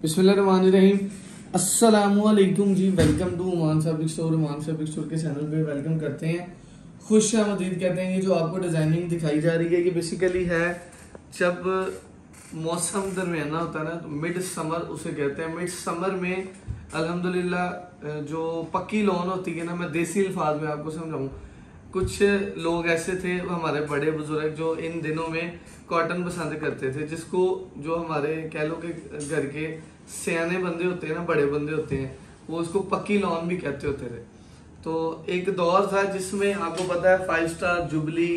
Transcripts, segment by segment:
बिस्मिल्लाहिर्रहमानिर्रहीम। अस्सलामुअलैकुम जी, welcome to उमान फैब्रिक स्टोर। उमान फैब्रिक स्टोर के चैनल पे वेलकम करते हैं, खुश आमदीद कहते हैं। ये जो आपको डिज़ाइनिंग दिखाई जा रही है ये बेसिकली है जब मौसम दरमियाना होता है ना, तो मिड समर उसे कहते हैं। मिड समर में अल्हम्दुलिल्लाह जो पक्की लॉन होती है ना, मैं देसी अल्फाज में आपको समझाऊँ, कुछ लोग ऐसे थे हमारे बड़े बुजुर्ग जो इन दिनों में कॉटन पसंद करते थे, जिसको जो हमारे कह लो कि घर के सियाने बंदे होते हैं ना, बड़े बंदे होते हैं, वो उसको पक्की लॉन भी कहते होते थे। तो एक दौर था जिसमें आपको पता है 5 स्टार, जुबली,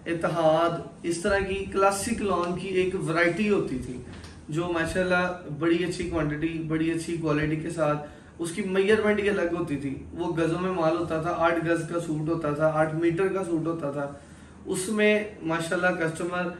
इत्तेहाद, इस तरह की क्लासिक लॉन की एक वैरायटी होती थी जो माशाल्लाह बड़ी अच्छी क्वांटिटी, बड़ी अच्छी क्वालिटी के साथ, उसकी मेजरमेंट की अलग होती थी। वो गजों में माल होता था, 8 गज का सूट होता था, 8 मीटर का सूट होता था। उसमें माशाल्लाह कस्टमर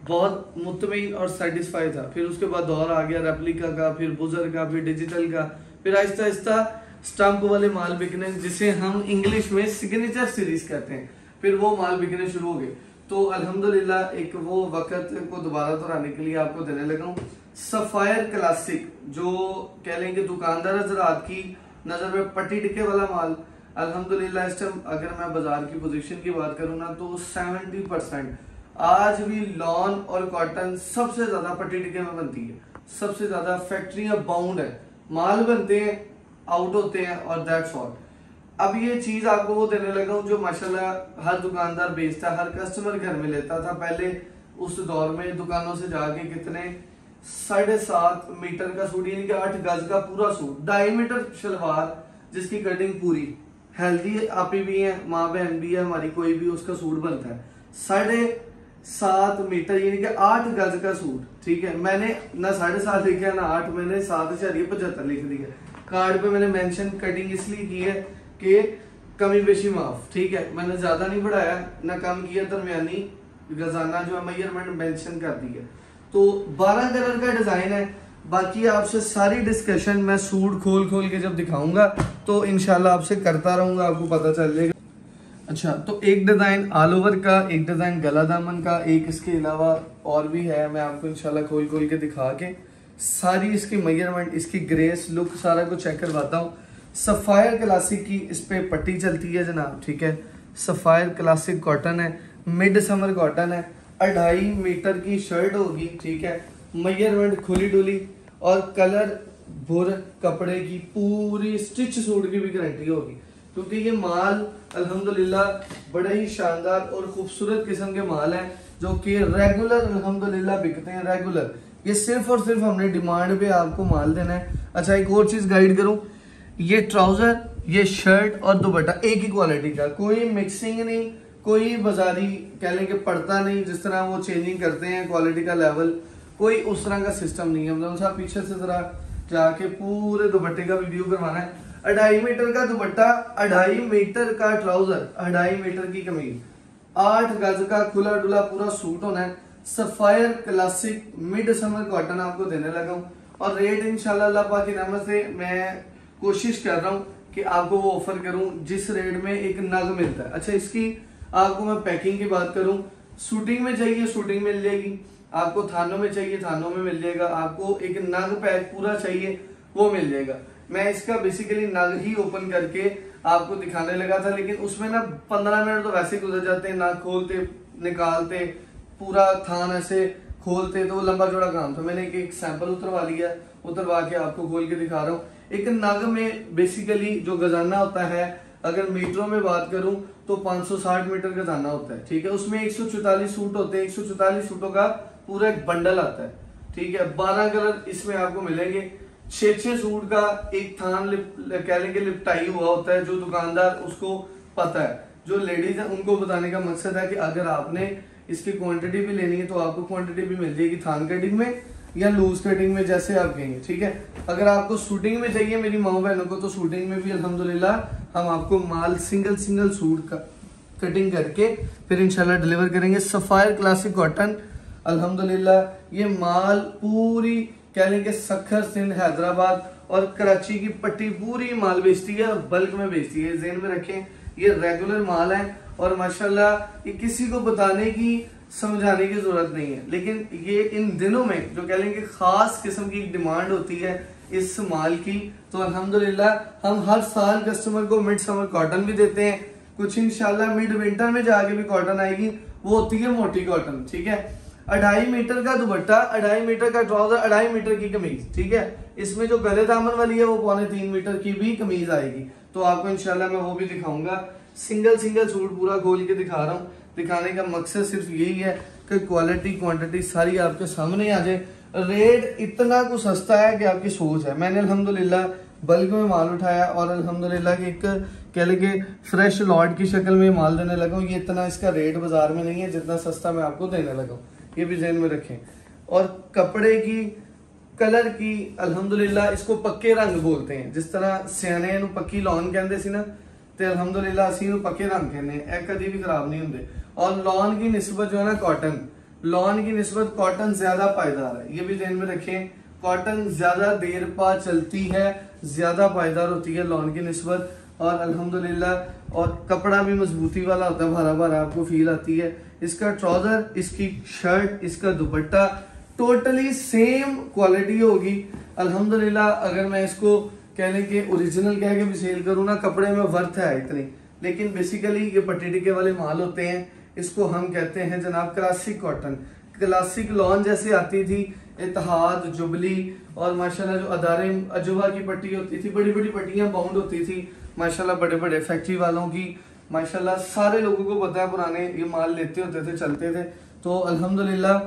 बहुत मुतमईन और सेटिस्फाई था। फिर उसके बाद दौर आ गया रेप्लिका का, फिर बुजर का, फिर डिजिटल का, फिर आहिस्ता आहिस्ता स्टंप वाले माल बिकने, जिसे हम इंग्लिश में सिग्नेचर सीरीज कहते हैं, फिर वो माल बिकने शुरू हो गए। तो अल्हम्दुलिल्लाह एक वो वक्त को दोबारा दोहराने के लिए आपको देने लगा हूँ सफायर क्लासिक, जो कह लेंगे दुकानदार हजरात की नजर में पट्टी टिके वाला माल। अल्हम्दुलिल्लाह इस टाइम अगर मैं बाजार की पोजीशन की बात करूँ ना, तो 70% आज भी लॉन और कॉटन सबसे ज्यादा पट्टी टिके में बनती है। सबसे ज्यादा फैक्ट्रियां बाउंड है, माल बनते हैं, आउट होते हैं, और दैट्स ऑल। अब ये चीज आपको वो देने लगा हूँ जो माशाल्लाह हर दुकानदार बेचता, हर कस्टमर घर में लेता था। पहले उस दौर में दुकानों से जाके कितने 7.5 मीटर का सूट, यानी कि 8 गज का पूरा सूट, 2.5 मीटर शलवार जिसकी कटिंग पूरी, हेल्दी आपी भी है, माँ बहन भी है हमारी, कोई भी उसका सूट बनता है 7.5 मीटर, यानी कि 8 गज का सूट। ठीक है, मैंने ना 7.5 लिखा है ना 8, मैंने 7.75 लिख दिया। कार्ड पे मैंने मेंशन कटिंग इसलिए की है कि कमी बेशी माफ। ठीक है, मैंने ज्यादा नहीं बढ़ाया ना कम किया, दरमियानी गजाना जो है मेजरमेंट मेंशन कर दी है। तो 12 कलर का डिजाइन है। बाकी आपसे सारी डिस्कशन मैं सूट खोल खोल के जब दिखाऊंगा तो इंशाल्लाह आपसे करता रहूंगा, आपको पता चल जाएगा। अच्छा, तो एक डिजाइन ऑल ओवर का, एक डिजाइन गला दामन का, एक इसके अलावा और भी है, मैं आपको इंशाल्लाह खोल खोल के दिखा के सारी इसकी मेजरमेंट, इसकी ग्रेस, लुक सारा कुछ चेक करवाता हूँ। सफायर क्लासिक की इस पे पट्टी चलती है जनाब। ठीक है, सफायर क्लासिक कॉटन है, मिड समर कॉटन है, 2.5 मीटर की शर्ट होगी। ठीक है, मेजरमेंट खुली डुली, और कलर भुर कपड़े की पूरी स्टिच सूट की भी गारंटी होगी, क्योंकि ये माल अल्हम्दुलिल्लाह बड़े ही शानदार और खूबसूरत किस्म के माल हैं जो कि रेगुलर अल्हम्दुलिल्लाह बिकते हैं। रेगुलर, ये सिर्फ और सिर्फ हमने डिमांड पे आपको माल देना है। अच्छा, एक और चीज गाइड करूं, ये ट्राउजर, ये शर्ट और दुपट्टा एक ही क्वालिटी का, कोई मिक्सिंग नहीं, कोई बाजारी कह लें कि पड़ता नहीं, जिस तरह वो चेंजिंग करते हैं क्वालिटी का लेवल, कोई उस तरह का सिस्टम नहीं है। मतलब साहब पीछे से जरा जाके पूरे दुपट्टे का वीडियो करवाना है। 2.5 मीटर का दुपट्टा, 2.5 मीटर का ट्राउजर, 2.5 मीटर की कमीज, 8 गज का खुला डुला पूरा सूट होना है। Sapphire classic mid summer cotton आपको देने लगा हूँ, और रेट इंशाल्लाह अल्लाह पाक की रहमत से मैं कोशिश कर रहा हूँ कि आपको वो ऑफर करूँ जिस रेट में एक नग मिलता है। अच्छा, इसकी आपको मैं पैकिंग की बात करूँ, शूटिंग में चाहिए शूटिंग मिल जाएगी, आपको थानों में चाहिए थानों में मिल जाएगा, आपको एक नग पैक पूरा चाहिए वो मिल जाएगा। मैं इसका बेसिकली नग ही ओपन करके आपको दिखाने लगा था, लेकिन उसमें ना 15 मिनट तो वैसे गुजर जाते हैं, नग खोलते निकालते, पूरा थान ऐसे खोलते, तो वो लंबा चौड़ा काम था। मैंने एक सैंपल उतरवा लिया, उतरवा के आपको खोल के दिखा रहा हूँ। एक नग में बेसिकली जो गजाना होता है, अगर मीटरों में बात करूं तो 560 मीटर गजाना होता है। ठीक है, उसमें 144 सूट होते हैं, 144 सूटों का पूरा एक बंडल आता है। ठीक है, 12 कलर इसमें आपको मिलेंगे। 6 सूट का एक थान कह लेंगे लिपटाई हुआ होता है, जो दुकानदार उसको पता है। जो लेडीज है उनको बताने का मकसद है कि अगर आपने इसकी क्वांटिटी भी लेनी है तो आपको क्वांटिटी भी मिल जाएगी थान कटिंग में या लूज कटिंग में, जैसे आप कहेंगे। ठीक है, अगर आपको शूटिंग में चाहिए मेरी माँ बहनों को, तो शूटिंग में भी अल्हम्दुलिल्लाह हम आपको माल सिंगल सिंगल सूट का कटिंग करके फिर इंशाल्लाह डिलीवर करेंगे। सफायर क्लासिक कॉटन, अल्हम्दुलिल्लाह ये माल पूरी कह लेंगे सखर, सिंध, हैदराबाद और कराची की पट्टी पूरी माल बेचती है और बल्क में बेचती है। ज़हन में रखें, ये रेगुलर माल है और माशाल्लाह ये किसी को बताने की समझाने की जरूरत नहीं है, लेकिन ये इन दिनों में जो कह लेंगे खास किस्म की डिमांड होती है इस माल की, तो अल्हम्दुलिल्लाह हम हर साल कस्टमर को मिड समर कॉटन भी देते हैं। कुछ इंशाल्लाह मिड विंटर में जाके भी कॉटन आएगी, वो होती है मोटी कॉटन, ठीक है। 2.5 मीटर का दुपट्टा, 2.5 मीटर का ट्राउजर, 2.5 मीटर की कमीज, ठीक है। इसमें जो गले दामन वाली है वो 2.25 मीटर की भी कमीज आएगी, तो आपको इंशाल्लाह मैं वो भी दिखाऊंगा। सिंगल सूट पूरा खोल के दिखा रहा हूँ। दिखाने का मकसद सिर्फ यही है कि क्वालिटी क्वांटिटी सारी आपके सामने आ जाए। रेट इतना कुछ सस्ता है कि आपकी सोच है। मैंने अल्हम्दुलिल्लाह बल्क में माल उठाया और अल्हम्दुलिल्लाह कि एक कह लेंगे फ्रेश लॉट की शक्ल में माल देने लगा हूँ। ये इतना इसका रेट बाजार में नहीं है जितना सस्ता मैं आपको देने लगा हूँ, ये भी ध्यान में रखें। और कपड़े की कलर की अल्हम्दुलिल्लाह इसको पक्के रंग बोलते हैं। जिस तरह सियाने पक्की लॉन कहते सी ना, तो अल्हम्दुलिल्लाह असी पक्के रंग कहने हैं, कभी भी खराब नहीं होंगे। और लॉन की निस्बत जो है ना कॉटन, लॉन की निस्बत कॉटन ज्यादा पायदार है, ये भी ध्यान में रखें। कॉटन ज्यादा देर पा चलती है, ज्यादा पायदार होती है लॉन की निस्बत। और अल्हम्दुलिल्लाह और कपड़ा भी मजबूती वाला होता है, भारा भारा आपको फील आती है। इसका ट्राउजर, इसकी शर्ट, इसका दुपट्टा टोटली सेम क्वालिटी होगी अल्हम्दुलिल्लाह। अगर मैं इसको कहने के ओरिजिनल कह के भी सेल करूँ ना, कपड़े में वर्थ है इतनी, लेकिन बेसिकली ये पट्टी टिके वाले माल होते हैं। इसको हम कहते हैं जनाब क्लासिक कॉटन। क्लासिक लॉन जैसे आती थी, इत्तेहाद, जुबली और माशाल्लाह जो अदारे अजुबा की पट्टी होती थी, बड़ी बड़ी पट्टियां बाउंड होती थी माशाल्लाह, बड़े बड़े फैक्ट्री वालों की माशाल्लाह सारे लोगों को पता है, पुराने ये माल लेते होते थे, चलते थे। तो अल्हम्दुलिल्लाह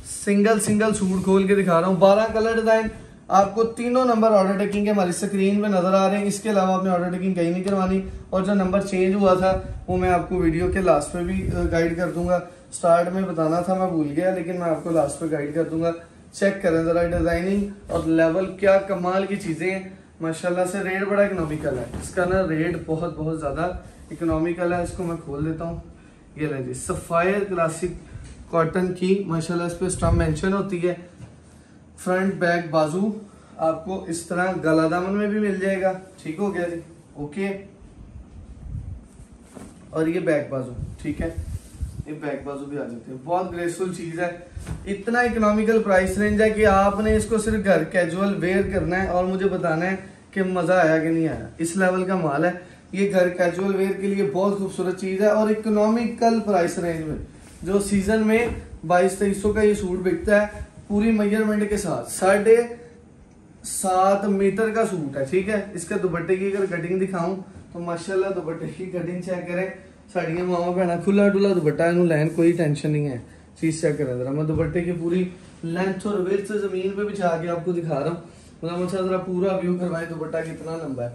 सिंगल सूट खोल के दिखा रहा हूँ। 12 कलर डिजाइन आपको तीनों नंबर ऑर्डर टेकिंग के हमारी स्क्रीन पे नजर आ रहे हैं। इसके अलावा आपने ऑर्डर टेकिंग कहीं नहीं करवानी। और जो नंबर चेंज हुआ था वो मैं आपको वीडियो के लास्ट पे भी गाइड कर दूंगा। स्टार्ट में बताना था, मैं भूल गया, लेकिन मैं आपको लास्ट पे गाइड कर दूंगा। चेक करें जरा डिजाइनिंग और लेवल, क्या कमाल की चीजें हैं माशाल्लाह से। रेट बड़ा इकोनॉमिकल है इसका ना, रेट बहुत ज्यादा इकोनॉमिकल है। इसको मैं खोल देता हूँ। ये ले जी, सफायर क्लासिक कॉटन की माशाल्लाह, इस पे स्टम्प मेंशन होती है। फ्रंट बैक बाजू आपको इस तरह गला दामन में भी मिल जाएगा, ठीक हो गया जी, ओके। और ये बैक बाजू, ठीक है, ये बैक बाजू भी आ जाते हैं। बहुत ग्रेसफुल चीज है। इतना इकोनॉमिकल प्राइस रेंज है कि आपने इसको सिर्फ घर कैजुअल वेयर करना है और मुझे बताना है कि मजा आया कि नहीं आया। इस लेवल का माल है ये, घर कैजुअल वेयर के लिए बहुत खूबसूरत चीज है। और इकोनॉमिकल प्राइस रेंज में जो सीजन में 2200-2300 का ये सूट बिकता है पूरी मेजरमेंट के साथ, 7.5 मीटर का सूट है, ठीक है। इसका दुपट्टे की अगर कटिंग दिखाऊं तो माशाल्लाह दुपट्टे की कटिंग चेक करें। साड़ियां मावा भैना खुला डुला दुपट्टा, इन्हों लैन कोई टेंशन नहीं है। चीज चेक करें जरा, मैं दुपट्टे की पूरी लेंथ और विड्थ जमीन पे बिछा के आपको दिखा रहा हूँ। मतलब जरा पूरा व्यू करवाए दुपट्टा कितना लंबा है।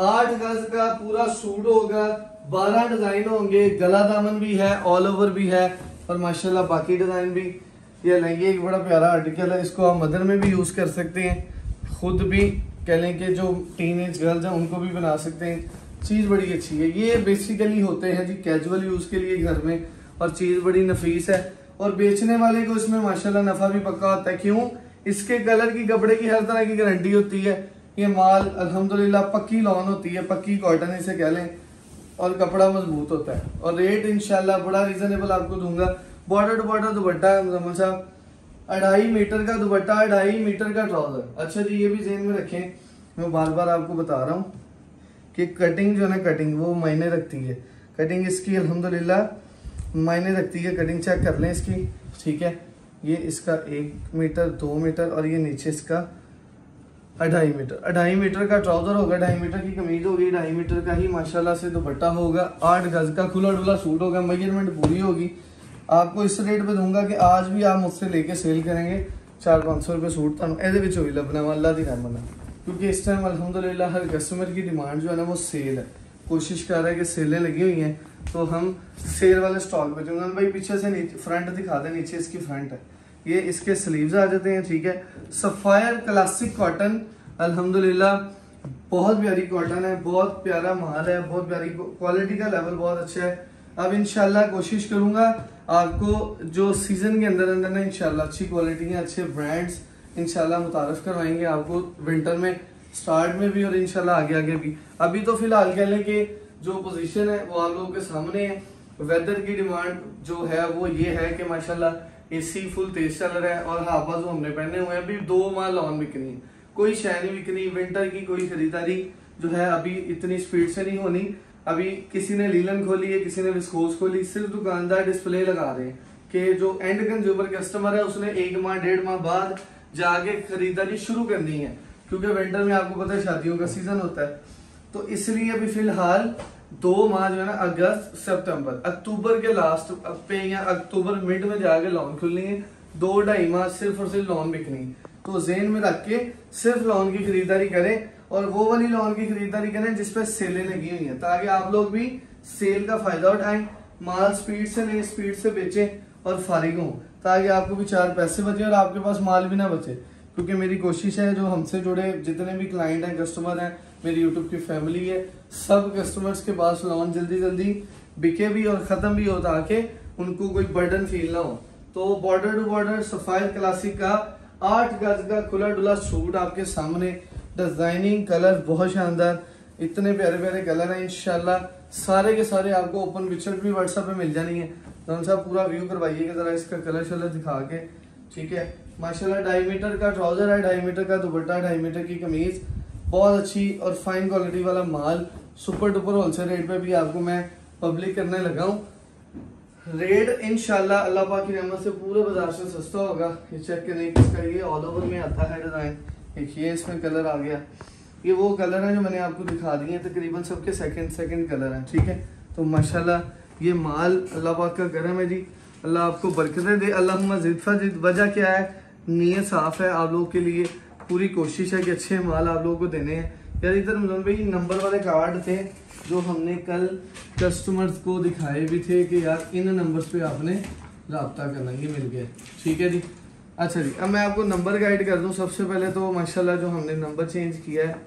8 गज का पूरा सूट होगा, 12 डिजाइन होंगे, गला दामन भी है, ऑल ओवर भी है और माशाल्लाह बाकी डिजाइन भी। ये लहंगे एक बड़ा प्यारा आर्टिकल है, इसको आप मदर में भी यूज कर सकते हैं, खुद भी कह लें कि जो टीनेज गर्ल्स हैं उनको भी बना सकते हैं। चीज बड़ी अच्छी है। ये बेसिकली होते हैं जी कैजुअल यूज के लिए घर में, और चीज बड़ी नफीस है। और बेचने वाले को इसमें माशाल्लाह नफा भी पक्का होता है। क्यों? इसके कलर की, कपड़े की हर तरह की गारंटी होती है। ये माल अल्हम्दुलिल्लाह पक्की लॉन होती है, पक्की कॉटन इसे कह लें, और कपड़ा मजबूत होता है। और रेट इंशाल्लाह बड़ा रीजनेबल आपको दूंगा। बॉर्डर टू बॉर्डर दुपट्टा है मुजम्मिल साहब, 2.5 मीटर का दुपट्टा, 2.5 मीटर का ट्राउजर। अच्छा जी, ये भी ज़हन में रखें, मैं बार बार आपको बता रहा हूँ कि कटिंग जो है ना, कटिंग वो मायने रखती है। कटिंग इसकी अल्हम्दुलिल्लाह मायने रखती है। कटिंग चेक कर लें इसकी, ठीक है। ये इसका 1 मीटर, 2 मीटर और ये नीचे इसका 2.5 मीटर। 2.5 मीटर का ट्राउजर होगा, 2.5 मीटर की कमीज होगी, 2.5 मीटर का ही माशाल्लाह से दुपट्टा होगा, 8 गज का खुला डुला सूट होगा, मेजरमेंट पूरी होगी। आपको इस रेट पे दूंगा कि आज भी आप मुझसे लेके सेल करेंगे 400-500 रुपये सूट तुम ए लभना अल्लाह की रहमत है। क्योंकि इस टाइम अल्हम्दुलिल्लाह हर कस्टमर की डिमांड जो है ना वो सेल है। कोशिश कर रहा है कि सेलें लगी हुई हैं तो हम सेल वाले स्टॉक बेचूंगा। भाई पीछे से नीचे फ्रंट दिखा दें, नीचे इसकी फ्रंट है, ये इसके स्लीव्स आ जाते हैं, ठीक है। सफायर क्लासिक कॉटन अल्हम्दुलिल्लाह बहुत प्यारी कॉटन है, बहुत प्यारा माल है, बहुत प्यारी क्वालिटी का लेवल बहुत अच्छा है। अब इंशाल्लाह कोशिश करूंगा आपको जो सीजन के अंदर अंदर ना इंशाल्लाह अच्छी क्वालिटी है, अच्छे ब्रांड्स इंशाल्लाह मुतारफ करवाएंगे आपको विंटर में, स्टार्ट में भी और इंशाल्लाह आगे आगे भी। अभी तो फिलहाल कह लें कि जो पोजीशन है वो आप लोगों के सामने है। वेदर की डिमांड जो है वो ये है कि माशाल्लाह एसी फुल तेज चल रहा है और हाफा जो हमने पहने हुए हैं अभी 2 माह लॉन बिकनी है, कोई शय नहीं बिकनी। विंटर की कोई खरीदारी जो है अभी इतनी स्पीड से नहीं होनी। अभी किसी ने लीलन खोली है, किसी ने विस्कोस खोली, सिर्फ दुकानदार डिस्प्ले लगा रहे हैं कि जो एंड कंज्यूमर कस्टमर है उसने 1 माह 1.5 माह बाद जाके खरीदारी शुरू करनी है, क्योंकि विंटर में आपको पता है शादियों का सीजन होता है। तो इसलिए अभी फिलहाल 2 माह जो है ना, अगस्त सितंबर अक्टूबर के लास्ट पे या अक्टूबर मिड में जाके लॉन खुलनी है। 2-2.5 माह सिर्फ और सिर्फ लॉन बिकनी। तो जेन में रख के सिर्फ लॉन की खरीदारी करें और वो वाली लॉन की खरीदारी करें जिसपे सेलें लगी हुई हैं, ताकि आप लोग भी सेल का फायदा उठाएं, माल स्पीड से लें, स्पीड से बेचें और फारिग हों, ताकि आपको भी 4 पैसे बचे और आपके पास माल भी ना बचे। क्योंकि मेरी कोशिश है जो हमसे जुड़े जितने भी क्लाइंट हैं, कस्टमर हैं, मेरी यूट्यूब की फैमिली है, सब कस्टमर्स के पास लॉन जल्दी जल्दी बिके भी और ख़त्म भी हो, ताकि उनको कोई बर्डन फील ना हो। तो border to border sapphire classic का 8 गज का खुला डुला सूट आपके सामने, डिजाइनिंग कलर बहुत शानदार, इतने प्यारे प्यारे कलर हैं। इंशाल्लाह सारे के सारे आपको ओपन पिक्चर भी व्हाट्सएप पे मिल जानी है। तो साहब पूरा व्यू करवाइएगा जरा इसका कलर शलर दिखा के, ठीक है। माशाल्लाह 2.5 मीटर का ट्राउजर है, 2.5 मीटर का दुपट्टा, 2.5 मीटर की कमीज, बहुत अच्छी और फाइन क्वालिटी वाला माल, सुपर डुपर होलसेल रेट पे भी आपको मैं पब्लिक करने लगा हूँ। रेट इंशाल्लाह अल्लाह पाक की रहमत से पूरे बाजार से सस्ता होगा। ये चेक करें, इसका ये ऑल ओवर में आता है डिजाइन। देखिए इसमें कलर आ गया, ये वो कलर है जो मैंने आपको दिखा दिए, तकरीबन सबके सेकंड कलर हैं, ठीक है। तो माशाल्लाह ये माल अल्लाह पाक का करम है जी, अल्लाह आपको बरकतें दे। अल्लाहुम्मा ज़िद फ़ज़िद। वजह क्या है, नीयत साफ है, आप लोगों के लिए पूरी कोशिश है कि अच्छे माल आप लोगों को देने हैं। यार इधर रमजान भाई नंबर वाले कार्ड थे जो हमने कल कस्टमर्स को दिखाए भी थे कि यार इन नंबर्स पे आपने रब्ता करना, ये मिल गया, ठीक है जी। अच्छा जी, अब मैं आपको नंबर गाइड कर दूं। सबसे पहले तो माशाल्लाह जो हमने नंबर चेंज किया है,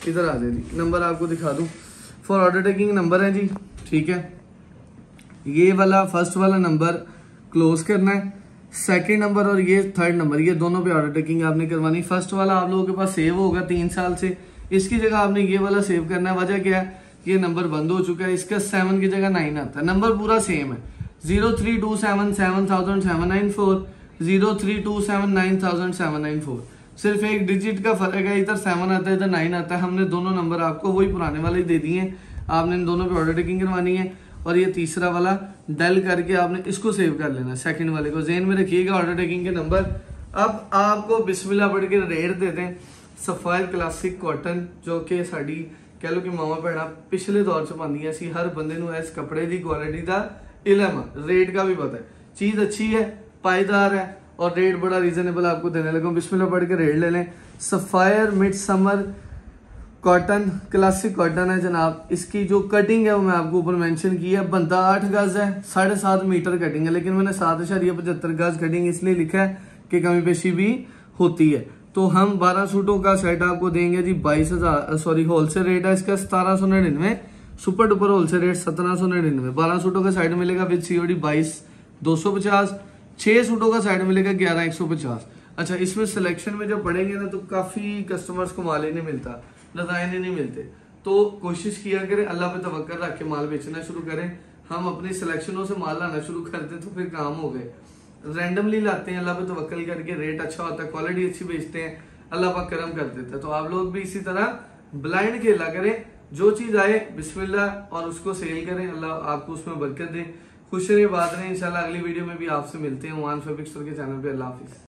इधर आ जाए जी, नंबर आपको दिखा दूं। फॉर ऑर्डर टेकिंग नंबर है जी, ठीक है। ये वाला फर्स्ट वाला नंबर क्लोज करना है, सेकंड नंबर और ये थर्ड नंबर, ये दोनों पे ऑर्डर टेकिंग आपने करवानी। फर्स्ट वाला आप लोगों के पास सेव होगा 3 साल से, इसकी जगह आपने ये वाला सेव करना है। वजह क्या है, ये नंबर बंद हो चुका है, इसका 7 की जगह 9 आता है। नंबर पूरा सेम है, 03277794, 0327900794, सिर्फ एक डिजिट का फर्क है, इधर 7 आता है, इधर 9 आता है। हमने दोनों नंबर आपको वही पुराने वाले दे दिए हैं, आपने इन दोनों पे ऑर्डर टेकिंग करवानी है। और ये तीसरा वाला डायल करके आपने इसको सेव कर लेना, सेकंड वाले को जेन में रखिएगा, ऑर्डर टेकिंग के नंबर। अब आपको बिस्मिल्लाह पढ़ के रेट देते हैं। सफायर क्लासिक कॉटन, जो कि साड़ी कह लो कि मावा भैणा पिछले दौर से पाती है, हर बंदे नूं इस कपड़े की क्वालिटी का इलम है, रेट का भी पता है, चीज अच्छी है, पायदार है और रेट बड़ा रीजनेबल आपको देने लगा। बिस्मिल्लाह पढ़ के रेट ले लें। Sapphire mid summer cotton classic cotton है जनाब, इसकी जो कटिंग है वो मैं आपको ऊपर मेंशन की है। बंदा 8 गज है, 7.5 मीटर कटिंग है, लेकिन मैंने 7.75 गज कटिंग इसलिए लिखा है कि कमी पेशी भी होती है। तो हम 12 सूटों का सेट आपको देंगे जी 22,000, सॉरी होलसेल रेट है इसका 1799, सुपर डुपर होलसेल रेट 1799। 12 सूटों का साइड मिलेगा विद सीओडी 22,250, 6 सूटों का साइड मिलेगा 11,150। अच्छा, इसमें सिलेक्शन में जब पढ़ेंगे ना तो काफी कस्टमर्स को माल ही नहीं मिलता, डिजाइन ही नहीं मिलते। तो कोशिश किया करें, अल्लाह पे तवक्कल रख के माल बेचना शुरू करें। हम अपनी सिलेक्शनों से माल लाना शुरू करते तो फिर काम हो गए, रैंडमली लाते हैं, अल्लाह पे तवक्कल करके रेट अच्छा होता है, क्वालिटी अच्छी बेचते हैं, अल्लाह पाक करम कर देता है। तो आप लोग भी इसी तरह ब्लाइंड खेला करें, जो चीज आए बिस्मिल्लाह और उसको सेल करें, अल्लाह आपको उसमें बरकत दे। खुश रहिए, बात रहे, इंशाल्लाह अगली वीडियो में भी आपसे मिलते हैं ओमान फैब्रिक स्टोर के चैनल पे। अल्लाह हाफिज।